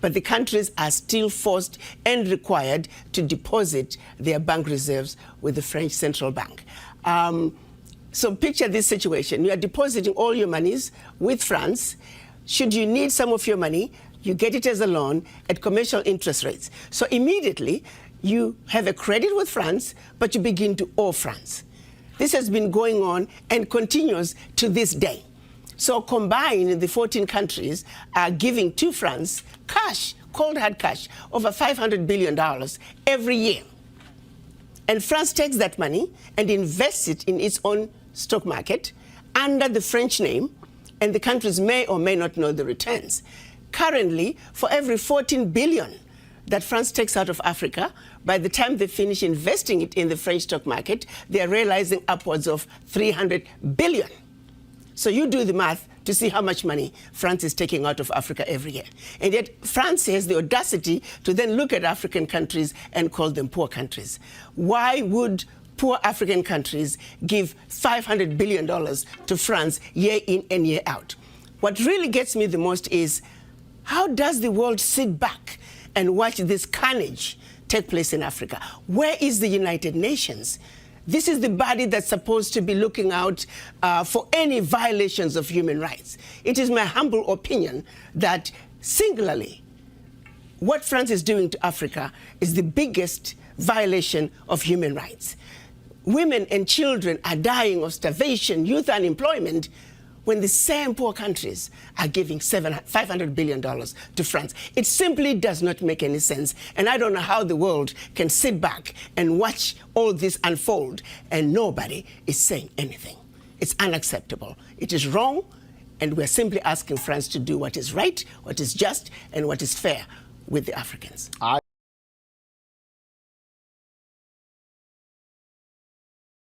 but the countries are still forced and required to deposit their bank reserves with the French central bank. So picture this situation. You are depositing all your monies with France. Should you need some of your money, you get it as a loan at commercial interest rates. So immediately, you have a credit with France, but you begin to owe France. This has been going on and continues to this day. So combined, the 14 countries are giving to France cash, cold hard cash, over $500 billion every year. And France takes that money and invests it in its own stock market under the French name, and the countries may or may not know the returns. Currently, for every 14 billion that France takes out of Africa, by the time they finish investing it in the French stock market, they are realizing upwards of 300 billion. So you do the math to see how much money France is taking out of Africa every year. And yet France has the audacity to then look at African countries and call them poor countries. Why would poor African countries give $500 billion to France year in and year out? What really gets me the most is, how does the world sit back and watch this carnage take place in Africa? Where is the United Nations? This is the body that's supposed to be looking out for any violations of human rights. It is my humble opinion that singularly, what France is doing to Africa is the biggest violation of human rights. Women and children are dying of starvation, youth unemployment, when the same poor countries are giving $500 billion to France. It simply does not make any sense. And I don't know how the world can sit back and watch all this unfold and nobody is saying anything. It's unacceptable. It is wrong, and we're simply asking France to do what is right, what is just, and what is fair with the Africans.